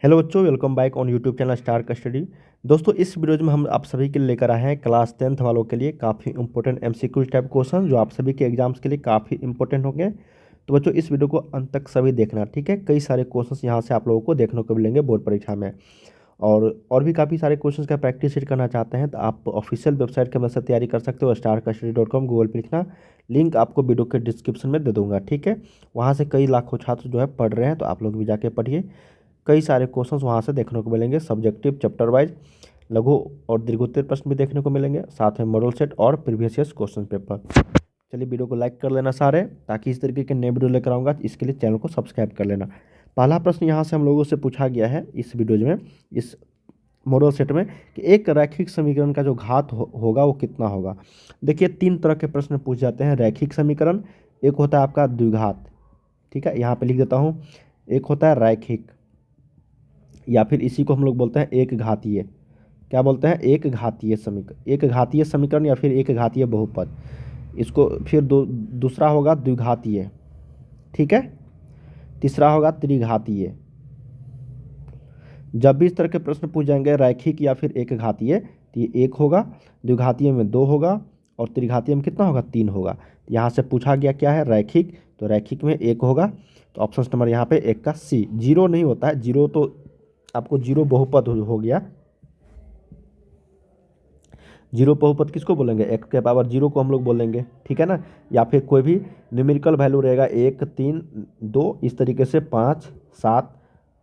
Hello बच्चों, welcome back on YouTube channel star का study. दोस्तों, इस वीडियो में हम आप सभी के लिए लेकर आए हैं क्लास 10th वालों के लिए काफ़ी इंपॉर्टेंट एमसीक्यू टाइप क्वेश्चन जो आप सभी के एग्जाम्स के लिए काफ़ी इंपॉर्टेंट होंगे। तो बच्चों, इस वीडियो को अंत तक सभी देखना, ठीक है। कई सारे क्वेश्चंस यहाँ से आप लोगों को देखने को मिलेंगे बोर्ड परीक्षा में। और भी काफ़ी सारे क्वेश्चंस का प्रैक्टिस शीट करना चाहते हैं तो आप ऑफिशियल वेबसाइट की मदद से तैयारी कर सकते हो। starkastdy.com गूगल पर लिखना, लिंक आपको वीडियो के डिस्क्रिप्शन में दे दूंगा, ठीक है। वहाँ से कई लाखों छात्र जो है पढ़ रहे हैं, तो आप लोग भी जाके पढ़िए। कई सारे क्वेश्चंस वहाँ से देखने को मिलेंगे, सब्जेक्टिव चैप्टर वाइज लघु और दीर्घोत्तर प्रश्न भी देखने को मिलेंगे, साथ में मॉडल सेट और प्रीवियस ईयर क्वेश्चन पेपर। चलिए वीडियो को लाइक कर लेना सारे, ताकि इस तरीके के नए वीडियो लेकर आऊँगा, इसके लिए चैनल को सब्सक्राइब कर लेना। पहला प्रश्न यहाँ से हम लोगों से पूछा गया है इस वीडियो में, इस मॉडल सेट में, कि एक रैखिक समीकरण का जो घात होगा वो कितना होगा। देखिए, तीन तरह के प्रश्न पूछ जाते हैं। रैखिक समीकरण, एक होता है आपका द्विघात, ठीक है, यहाँ पे लिख देता हूँ। एक होता है रैखिक, या फिर इसी को हम लोग बोलते हैं एक घातीय। क्या बोलते हैं? एक घातीय समीकरण, एक घातीय समीकरण या फिर एक घातीय बहुपद। इसको फिर दूसरा होगा द्विघातीय, ठीक है। तीसरा होगा त्रिघातीय। जब भी इस तरह के प्रश्न पूछ जाएंगे रैखिक या फिर एक घातीय, तो ये एक होगा, द्विघातीय में दो होगा, और त्रिघातीय में कितना होगा? तीन होगा। यहाँ से पूछा गया क्या है? रैखिक, तो रैखिक में एक होगा, तो ऑप्शन नंबर यहाँ पे एक का सी। जीरो नहीं होता है, जीरो तो आपको जीरो बहुपद हो गया। जीरो बहुपद किसको बोलेंगे? एक के पावर जीरो को हम लोग बोलेंगे, ठीक है ना। या फिर कोई भी न्यूमेरिकल वैल्यू रहेगा, 1 3 2 इस तरीके से 5 7,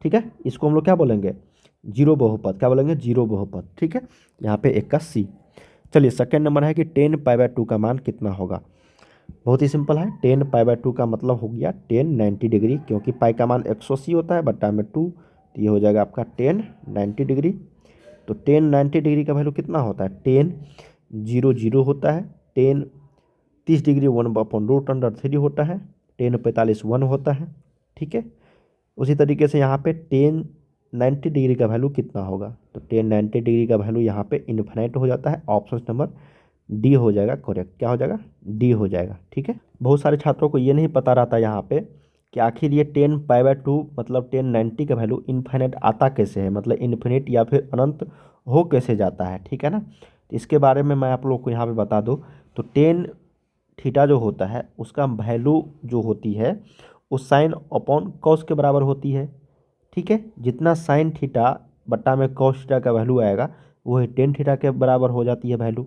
ठीक है, इसको हम लोग क्या बोलेंगे? जीरो बहुपद। क्या बोलेंगे? जीरो बहुपद, ठीक है। यहाँ पे एक का सी। चलिए, सेकेंड नंबर है कि 10π/2 का मान कितना होगा। बहुत ही सिंपल है। 10π/2 का मतलब हो गया 10 90 डिग्री, क्योंकि पाई का मान 180 होता है, बट्टा में 2, तो ये हो जाएगा आपका 10 90 डिग्री। तो 10 90 डिग्री का वैल्यू कितना होता है? 10 0 0 होता है, 10 30 डिग्री 1/√3 होता है, 10 45 1 होता है, ठीक है। उसी तरीके से यहाँ पे 10 90 डिग्री का वैल्यू कितना होगा? तो 10 90 डिग्री का वैल्यू यहाँ पे इन्फिनिट हो जाता है। ऑप्शन नंबर डी हो जाएगा करेक्ट। क्या हो जाएगा? डी हो जाएगा, ठीक है। बहुत सारे छात्रों को ये नहीं पता रहता यहाँ पे कि आखिर ये 10π/2 मतलब 10 90 का वैल्यू इन्फिनिट आता कैसे है, मतलब इन्फिनिट या फिर अनंत हो कैसे जाता है, ठीक है ना। तो इसके बारे में मैं आप लोग को यहाँ पे बता दूँ, तो 10 थीटा जो होता है उसका वैल्यू जो होती है वो साइन अपॉन कॉस के बराबर होती है, ठीक है। जितना साइन थीटा बट्टा में कॉस थीटा का वैल्यू आएगा वही 10 थीटा के बराबर हो जाती है वैल्यू।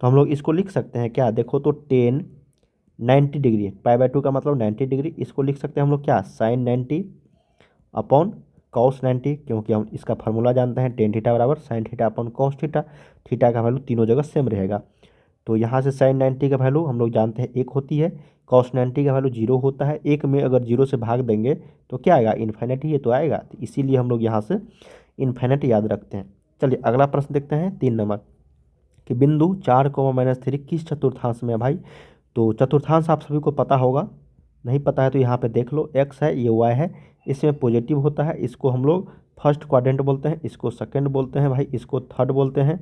तो हम लोग इसको लिख सकते हैं क्या? देखो, तो 10 90 डिग्री, π/2 का मतलब 90 डिग्री, इसको लिख सकते हैं हम लोग क्या? साइन 90 अपॉन कॉस 90, क्योंकि हम इसका फार्मूला जानते हैं, टेन थीटा बराबर sine theta upon cos theta. Theta का वैल्यू तीनों जगह सेम रहेगा। तो यहाँ से साइन 90 का वैल्यू हम लोग जानते हैं एक होती है, कॉस 90 का वैल्यू जीरो होता है। एक में अगर जीरो से भाग देंगे तो क्या आएगा? इन्फिनिटी ही तो आएगा। तो इसीलिए हम लोग यहाँ से इन्फिनिटी याद रखते हैं। चलिए अगला प्रश्न देखते हैं, 3 नंबर, कि बिंदु 4, -3 किस चतुर्थांश में है भाई। तो चतुर्थांश आप सभी को पता होगा, नहीं पता है तो यहाँ पे देख लो। एक्स है, ये वाई है, इसमें पॉजिटिव होता है, इसको हम लोग फर्स्ट क्वाड्रेंट बोलते हैं, इसको सेकंड बोलते हैं भाई, इसको थर्ड बोलते हैं,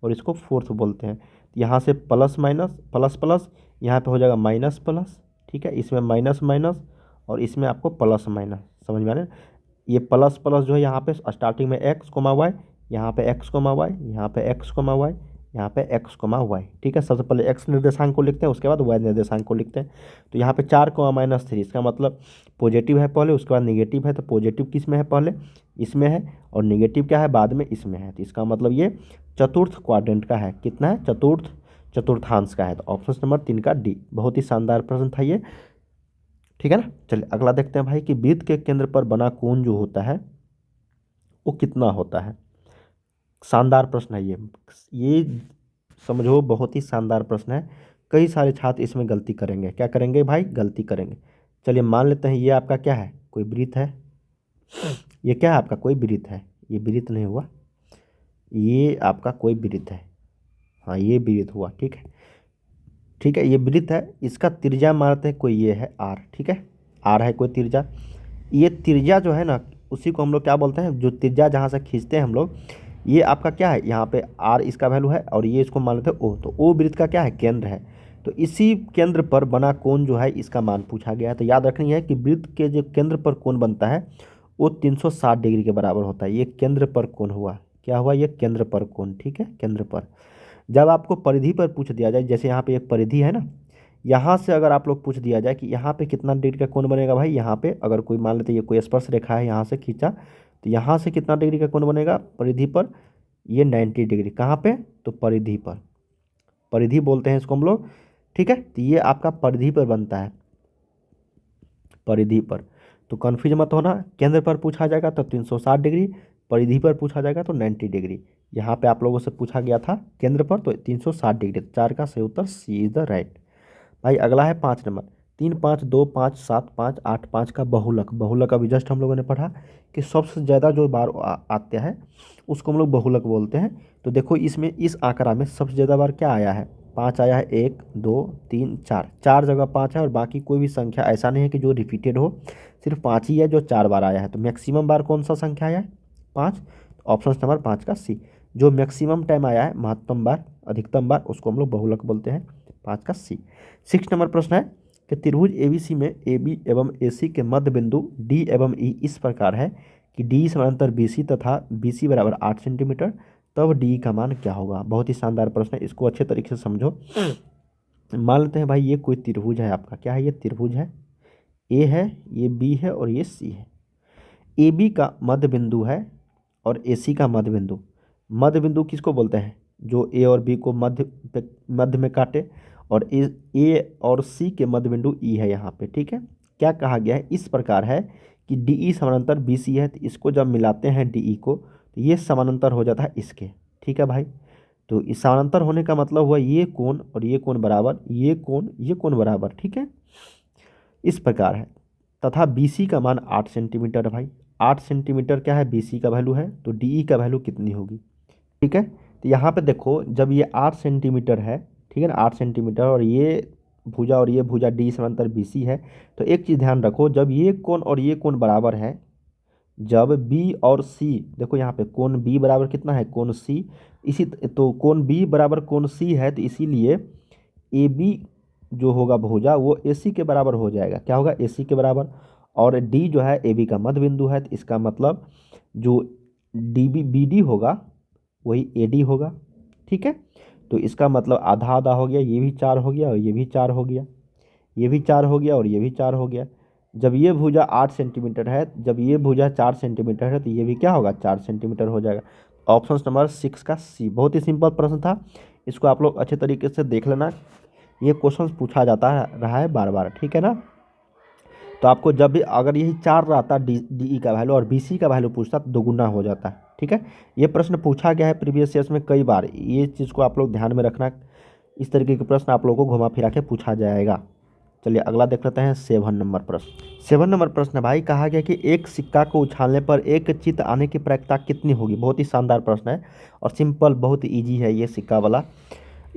और इसको फोर्थ बोलते हैं। यहाँ से प्लस माइनस प्लस प्लस, यहाँ पे हो जाएगा माइनस प्लस, ठीक है। इसमें माइनस माइनस और इसमें आपको प्लस माइनस, समझ में आ रहा है। ये प्लस प्लस जो है यहाँ पे स्टार्टिंग में एक्स कोमा वाई, यहाँ पे एक्स कोमा वाई, यहाँ पे एक्स कोमा वाई, यहाँ पे एक्स कोमा वाई, ठीक है। सबसे पहले एक्स निर्देशांक को लिखते हैं, उसके बाद वाई निर्देशांक को लिखते हैं। तो यहाँ पे 4, -3, इसका मतलब पॉजिटिव है पहले, उसके बाद निगेटिव है। तो पॉजिटिव किस में है? पहले इसमें है, और निगेटिव क्या है? बाद में इसमें है। तो इसका मतलब ये चतुर्थ क्वाड्रेंट का है। कितना है? चतुर्थांश का है। तो ऑप्शन नंबर 3 का डी। बहुत ही शानदार प्रश्न था ये, ठीक है ना। चलिए अगला देखते हैं भाई, कि वृत्त के केंद्र पर बना कोण जो होता है वो कितना होता है। शानदार प्रश्न है ये समझो, बहुत ही शानदार प्रश्न है। कई सारे छात्र इसमें गलती करेंगे। क्या करेंगे भाई? गलती करेंगे। चलिए मान लेते हैं ये आपका क्या है? कोई वृत्त है। ये क्या है आपका? कोई वृत्त है। ये वृत्त नहीं हुआ, ये आपका कोई वृत्त है। हाँ, ये वृत्त हुआ, ठीक है, ठीक है। ये वृत्त है, इसका त्रिज्या मानते हैं कोई, ये है आर, ठीक है। आर है कोई त्रिज्या। ये त्रिज्या जो है ना, उसी को हम लोग क्या बोलते हैं? जो त्रिज्या जहाँ से खींचते हैं हम लोग, ये आपका क्या है? यहाँ पे आर इसका वैल्यू है, और ये इसको मान लेते हैं ओ। तो ओ वृत्त का क्या है? केंद्र है। तो इसी केंद्र पर बना कोण जो है इसका मान पूछा गया है। तो याद रखनी है कि वृत्त के जो केंद्र पर कोण बनता है वो 360 डिग्री के बराबर होता है। ये केंद्र पर कोण हुआ, क्या हुआ, ये केंद्र पर कोण, ठीक है, केंद्र पर। जब आपको परिधि पर पूछ दिया जाए, जैसे यहाँ पे एक परिधि है ना, यहाँ से अगर आप लोग पूछ दिया जाए कि यहाँ पे कितना डिग्री का कोण बनेगा भाई, यहाँ पे अगर कोई मान लेते ये कोई स्पर्श रेखा है, यहाँ से खींचा तो यहाँ से कितना डिग्री का कोण बनेगा परिधि पर, ये 90 डिग्री। कहाँ पे, तो परिधि पर, परिधि बोलते हैं इसको हम लोग, ठीक है। तो ये आपका परिधि पर बनता है, परिधि पर। तो कन्फ्यूज मत होना, केंद्र पर पूछा जाएगा तो 360 डिग्री, परिधि पर पूछा जाएगा तो 90 डिग्री। यहाँ पे आप लोगों से पूछा गया था केंद्र पर तो 360 डिग्री। 4 का सही उत्तर सी इज द राइट। भाई अगला है 5 नंबर, 3 5 2 5 7 5 8 5 का बहुलक। बहुलक अभी जस्ट हम लोगों ने पढ़ा कि सबसे ज़्यादा जो बार आता है उसको हम लोग बहुलक बोलते हैं। तो देखो इसमें इस आंकड़ा में सबसे ज़्यादा बार क्या आया है, 5 आया है, 1 2 3 4, 4 जगह 5 है और बाकी कोई भी संख्या ऐसा नहीं है कि जो रिपीटेड हो, सिर्फ 5 ही है जो 4 बार आया है। तो मैक्सिमम बार कौन सा संख्या आया है, 5। ऑप्शन नंबर 5 का सी, जो मैक्सिमम टाइम आया है, महत्तम बार, अधिकतम बार, उसको हम लोग बहुलक बोलते हैं, 5 का सी। 6 नंबर प्रश्न है कि त्रिभुज एबीसी में AB एवं AC के मध्य बिंदु D एवं E इस प्रकार है कि D समानांतर BC तथा BC बराबर 8 सेंटीमीटर, तब D का मान क्या होगा। बहुत ही शानदार प्रश्न है, इसको अच्छे तरीके से समझो। मान लेते हैं भाई ये कोई त्रिभुज है आपका, क्या है, ये त्रिभुज है, A है, ये B है और ये C है। AB का मध्य बिंदु है और AC का मध्य बिंदु, मध्य बिंदु किसको बोलते हैं, जो A और B को मध्य में काटे, और A और C के मध्य बिंदु E है यहाँ पे, ठीक है। क्या कहा गया है, इस प्रकार है कि DE समानांतर BC है, तो इसको जब मिलाते हैं DE को तो ये समानांतर हो जाता है इसके, ठीक है भाई। तो इस समानांतर होने का मतलब हुआ ये कोण और ये कोण बराबर, ये कोण बराबर, ठीक है, इस प्रकार है। तथा BC का मान 8 सेंटीमीटर है भाई, 8 सेंटीमीटर क्या है, BC का वैल्यू है, तो DE का वैल्यू कितनी होगी, ठीक है। तो यहाँ पे देखो जब ये 8 सेंटीमीटर है, ठीक है ना, 8 सेंटीमीटर, और ये भुजा डी समांतर BC है, तो एक चीज़ ध्यान रखो, जब ये कोण और ये कोण बराबर है, जब B और C, देखो यहाँ पे कोण B बराबर कितना है, कोण C, इसी तो कोण B बराबर कोण C है, तो इसीलिए AB जो होगा भुजा वो AC के बराबर हो जाएगा, क्या होगा, AC के बराबर। और D जो है AB का मध्य बिंदु है, तो इसका मतलब जो BD होगा वही AD होगा, ठीक है। तो इसका मतलब आधा आधा हो गया, ये भी 4 हो गया और ये भी 4 हो गया, ये भी 4 हो गया और ये भी 4 हो गया। जब ये भुजा 8 सेंटीमीटर है, जब ये भुजा 4 सेंटीमीटर है, तो ये भी क्या होगा, 4 सेंटीमीटर हो जाएगा। ऑप्शन नंबर 6 का सी। बहुत ही सिंपल प्रश्न था, इसको आप लोग अच्छे तरीके से देख लेना, ये क्वेश्चन पूछा जाता रहा है बार बार, ठीक है ना। तो आपको जब भी अगर यही 4 रहता DE का वैल्यू और BC का वैल्यू पूछता तो दोगुना हो जाता है, ठीक है। ये प्रश्न पूछा गया है प्रीवियस ईयर्स में कई बार, ये चीज़ को आप लोग ध्यान में रखना, इस तरीके के प्रश्न आप लोगों को घुमा फिरा के पूछा जाएगा। चलिए अगला देख लेते हैं 7 नंबर प्रश्न। 7 नंबर प्रश्न भाई कहा गया कि एक सिक्का को उछालने पर एक चित्त आने की प्रायिकता कितनी होगी। बहुत ही शानदार प्रश्न है और सिंपल, बहुत ईजी है ये सिक्का वाला।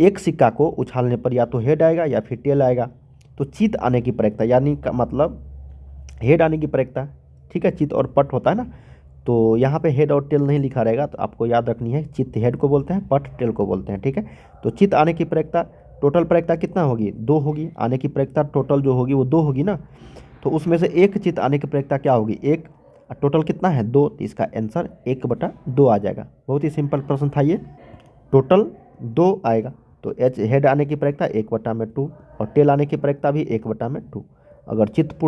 एक सिक्का को उछालने पर या तो हेड आएगा या फिर टेल आएगा, तो चित्त आने की प्रायिकता यानी का मतलब हेड आने की प्रायिकता, ठीक है, चित्त और पट होता है ना, तो यहाँ पे हेड और टेल नहीं लिखा रहेगा, तो आपको याद रखनी है, चित्त हेड को बोलते हैं, पट टेल को बोलते हैं, ठीक है। तो चित्त आने की प्रायिकता, टोटल प्रायिकता कितना होगी, 2 होगी, आने की प्रायिकता टोटल जो होगी वो 2 होगी ना, तो उसमें से एक चित्त आने की प्रायिकता क्या होगी, 1, टोटल कितना है 2, तो इसका आंसर 1/2 आ जाएगा। बहुत ही सिंपल प्रश्न था ये, टोटल 2 आएगा, तो एच हेड आने की प्रायिकता 1/2 और टेल आने की प्रायिकता भी 1/2। अगर चित्त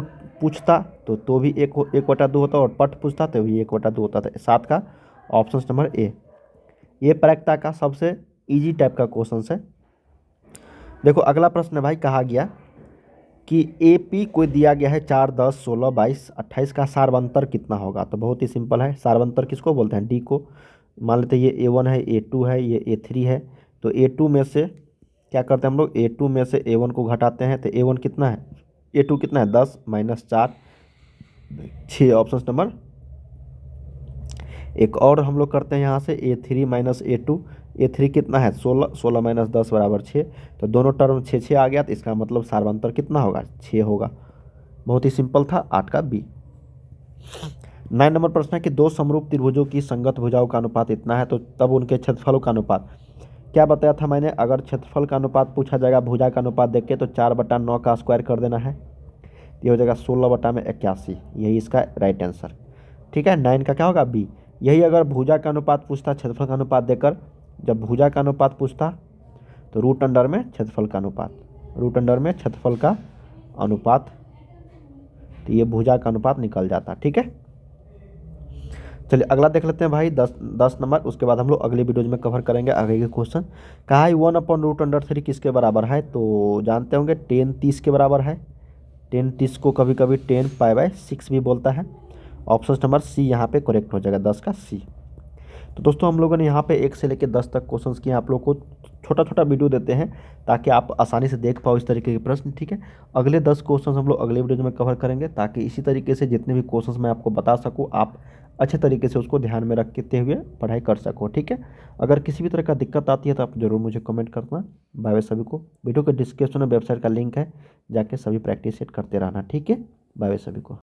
पूछता तो भी 1/2 होता और पट पूछता तो भी 1/2 होता था। 7 का ऑप्शन नंबर ए, ये प्रायिकता का सबसे इजी टाइप का क्वेश्चन है। देखो अगला प्रश्न है भाई, कहा गया कि AP को दिया गया है 4 10 16 22 28 का सार्वंतर कितना होगा। तो बहुत ही सिंपल है, सार्वंतर किसको बोलते हैं, D को। मान लेते हैं ये A1 है, A2 है, ये A3 है, तो A2 में से क्या करते हैं हम लोग, A2 में से A1 को घटाते हैं, तो A1 कितना है, A2 कितना है 10 - 4 6, ऑप्शन नंबर। एक और हम लोग करते हैं यहाँ से A3 - A2, A3 कितना है 16, 16 - 10 बराबर 6, तो दोनों टर्म 6 6 आ गया, तो इसका मतलब सार्वंतर कितना होगा, 6 होगा। बहुत ही सिंपल था, 8 का बी। 9 नंबर प्रश्न है कि दो समरूप त्रिभुजों की संगत भुजाओं का अनुपात इतना है, तो तब उनके क्षेत्रफलों का अनुपात क्या बताया था मैंने, अगर क्षेत्रफल का अनुपात पूछा जाएगा भुजा का अनुपात देख के, तो 4/9 का स्क्वायर कर देना है, ये हो जाएगा 16/81, यही इसका राइट आंसर। ठीक है, 9 का क्या होगा बी। यही अगर भुजा का अनुपात पूछता क्षेत्रफल का अनुपात देकर, जब भुजा का अनुपात पूछता तो रूट अंडर में क्षेत्रफल का अनुपात, रूट अंडर में क्षेत्रफल का अनुपात, तो ये भुजा का अनुपात निकल जाता। ठीक है, चलिए अगला देख लेते हैं भाई 10 नंबर। उसके बाद हम लोग अगले वीडियोज में कवर करेंगे आगे के क्वेश्चन। कहा है 1/√3 किसके बराबर है, तो जानते होंगे 10 30 के बराबर है। 10 30 को कभी कभी 10π/6 भी बोलता है। ऑप्शन नंबर सी यहाँ पे करेक्ट हो जाएगा, 10 का सी। तो दोस्तों हम लोगों ने यहाँ पे 1 से लेकर 10 तक क्वेश्चंस किए, आप लोग को छोटा छोटा वीडियो देते हैं ताकि आप आसानी से देख पाओ इस तरीके के प्रश्न। ठीक है, अगले 10 क्वेश्चंस हम लोग अगले वीडियो में कवर करेंगे ताकि इसी तरीके से जितने भी क्वेश्चंस मैं आपको बता सकूँ आप अच्छे तरीके से उसको ध्यान में रखते हुए पढ़ाई कर सको। ठीक है, अगर किसी भी तरह का दिक्कत आती है तो आप ज़रूर मुझे कमेंट करना। बाय बाय सभी को। वीडियो के डिस्क्रिप्शन में वेबसाइट का लिंक है, जाके सभी प्रैक्टिस सेट करते रहना। ठीक है, बाय बाय सभी को।